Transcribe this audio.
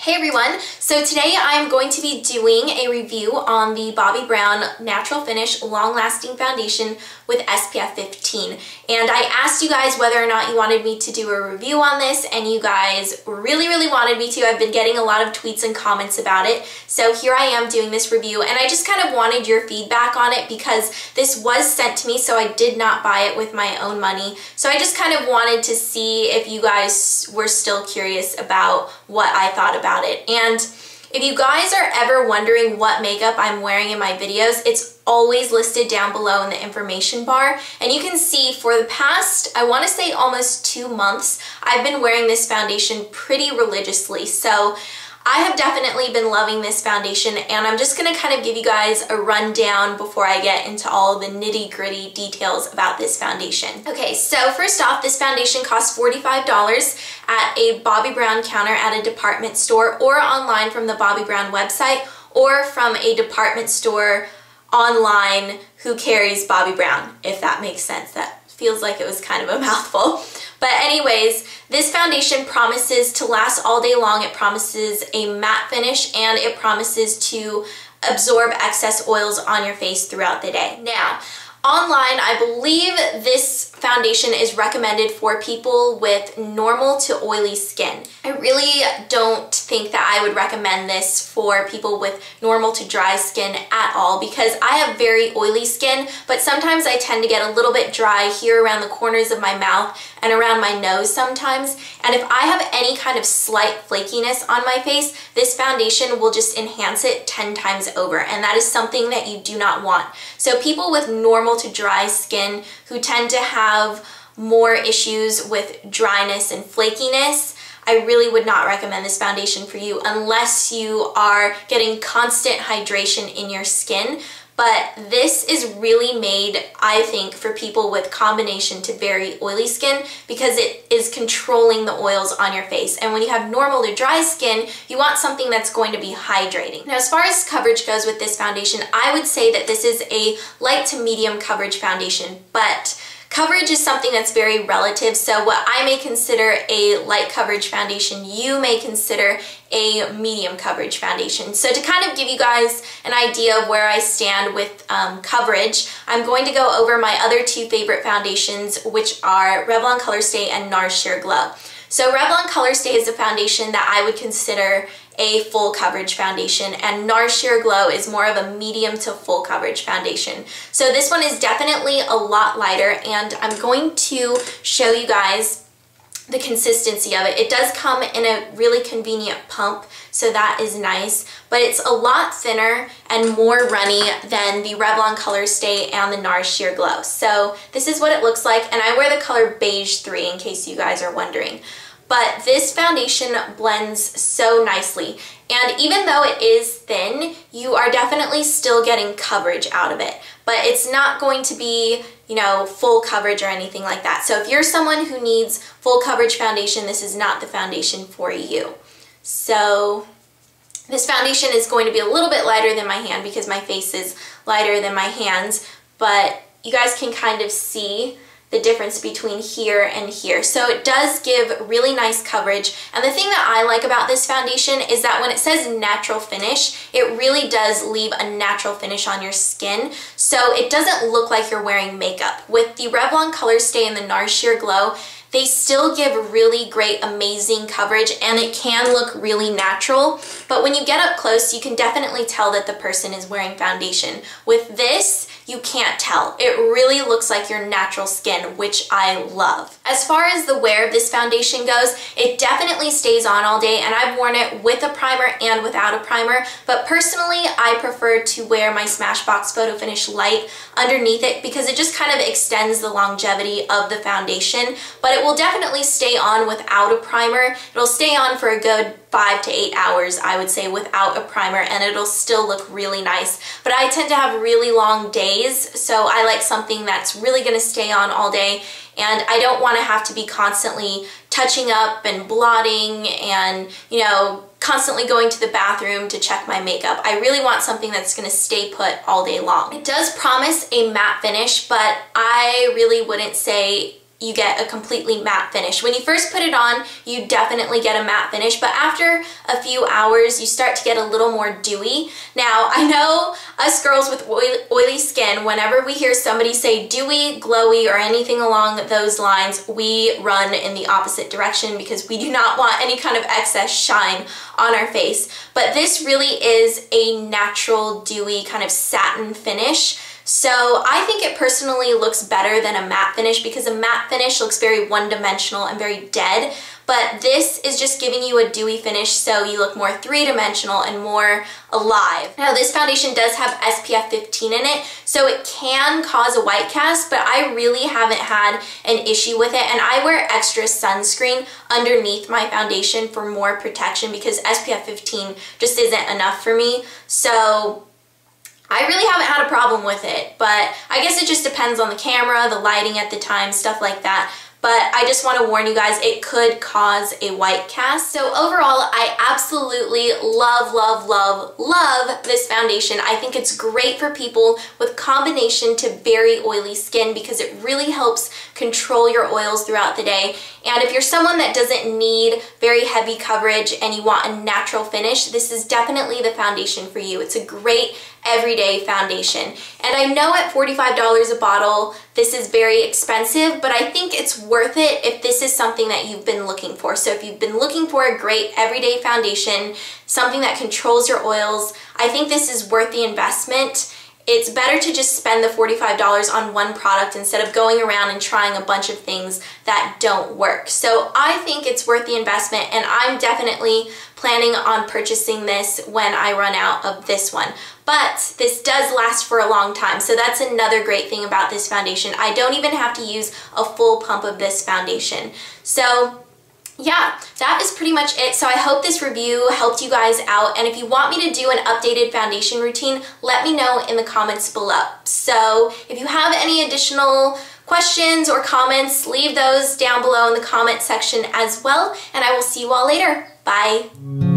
Hey everyone, so today I'm going to be doing a review on the Bobbi Brown Natural Finish Long Lasting Foundation with SPF 15. And I asked you guys whether or not you wanted me to do a review on this, and you guys really wanted me to. I've been getting a lot of tweets and comments about it. So here I am doing this review, and I just kind of wanted your feedback on it because this was sent to me, so I did not buy it with my own money. So I just kind of wanted to see if you guys were still curious about what I thought about it. And if you guys are ever wondering what makeup I'm wearing in my videos, it's always listed down below in the information bar. And you can see for the past, I want to say almost 2 months, I've been wearing this foundation pretty religiously. So I have definitely been loving this foundation, and I'm just going to kind of give you guys a rundown before I get into all the nitty-gritty details about this foundation. Okay, so first off, this foundation costs $45 at a Bobbi Brown counter at a department store, or online from the Bobbi Brown website, or from a department store online who carries Bobbi Brown, if that makes sense. That feels like it was kind of a mouthful. But anyways, this foundation promises to last all day long. It promises a matte finish, and it promises to absorb excess oils on your face throughout the day. Now, online, I believe this foundation is recommended for people with normal to oily skin. I really don't think that I would recommend this for people with normal to dry skin at all, because I have very oily skin, but sometimes I tend to get a little bit dry here around the corners of my mouth and around my nose sometimes. And if I have any kind of slight flakiness on my face, this foundation will just enhance it 10 times over, and that is something that you do not want. So people with normal to dry skin who tend to have more issues with dryness and flakiness, I really would not recommend this foundation for you unless you are getting constant hydration in your skin. But this is really made, I think, for people with combination to very oily skin, because it is controlling the oils on your face. And when you have normal to dry skin, you want something that's going to be hydrating. Now, as far as coverage goes with this foundation, I would say that this is a light to medium coverage foundation, but coverage is something that's very relative. So what I may consider a light coverage foundation, you may consider a medium coverage foundation. So to kind of give you guys an idea of where I stand with coverage, I'm going to go over my other two favorite foundations, which are Revlon Color Stay and NARS Sheer Glow. So Revlon Color Stay is a foundation that I would consider a full coverage foundation, and NARS Sheer Glow is more of a medium to full coverage foundation. So this one is definitely a lot lighter, and I'm going to show you guys the consistency of it. It does come in a really convenient pump, so that is nice, but it's a lot thinner and more runny than the Revlon Color Stay and the NARS Sheer Glow. So this is what it looks like, and I wear the color beige 3 in case you guys are wondering. But this foundation blends so nicely, and even though it is thin, you are definitely still getting coverage out of it. But it's not going to be, you know, full coverage or anything like that. So if you're someone who needs full coverage foundation, this is not the foundation for you. So this foundation is going to be a little bit lighter than my hand because my face is lighter than my hands, but you guys can kind of see the difference between here and here. So it does give really nice coverage, and the thing that I like about this foundation is that when it says natural finish, it really does leave a natural finish on your skin, so it doesn't look like you're wearing makeup. With the Revlon Color Stay and the NARS Sheer Glow, they still give really great, amazing coverage, and it can look really natural, but when you get up close, you can definitely tell that the person is wearing foundation. With this, you can't tell. It really looks like your natural skin, which I love. As far as the wear of this foundation goes, it definitely stays on all day, and I've worn it with a primer and without a primer, but personally, I prefer to wear my Smashbox Photo Finish Light underneath it because it just kind of extends the longevity of the foundation, but it will definitely stay on without a primer. It'll stay on for a good 5 to 8 hours, I would say, without a primer, and it'll still look really nice. But I tend to have really long days, so I like something that's really going to stay on all day, and I don't want to have to be constantly touching up and blotting and, you know, constantly going to the bathroom to check my makeup. I really want something that's going to stay put all day long. It does promise a matte finish, but I really wouldn't say you get a completely matte finish. When you first put it on, you definitely get a matte finish, but after a few hours, you start to get a little more dewy. Now, I know us girls with oily skin, whenever we hear somebody say dewy, glowy, or anything along those lines, we run in the opposite direction because we do not want any kind of excess shine on our face. But this really is a natural, dewy, kind of satin finish. So I think it personally looks better than a matte finish because a matte finish looks very one-dimensional and very dead, but this is just giving you a dewy finish so you look more three-dimensional and more alive. Now this foundation does have SPF 15 in it, so it can cause a white cast, but I really haven't had an issue with it, and I wear extra sunscreen underneath my foundation for more protection because SPF 15 just isn't enough for me. So I really haven't had a problem with it, but I guess it just depends on the camera, the lighting at the time, stuff like that. But I just want to warn you guys, it could cause a white cast. So overall, I absolutely love, love, love, love this foundation. I think it's great for people with combination to very oily skin because it really helps control your oils throughout the day. And if you're someone that doesn't need very heavy coverage and you want a natural finish, this is definitely the foundation for you. It's a great everyday foundation. And I know at $45 a bottle, this is very expensive, but I think it's worth it if this is something that you've been looking for. So if you've been looking for a great everyday foundation, something that controls your oils, I think this is worth the investment. It's better to just spend the $45 on one product instead of going around and trying a bunch of things that don't work. So I think it's worth the investment, and I'm definitely planning on purchasing this when I run out of this one. But this does last for a long time, so that's another great thing about this foundation. I don't even have to use a full pump of this foundation. So yeah, that is pretty much it. So I hope this review helped you guys out, and if you want me to do an updated foundation routine, let me know in the comments below. So if you have any additional questions or comments, leave those down below in the comment section as well, and I will see you all later. Bye!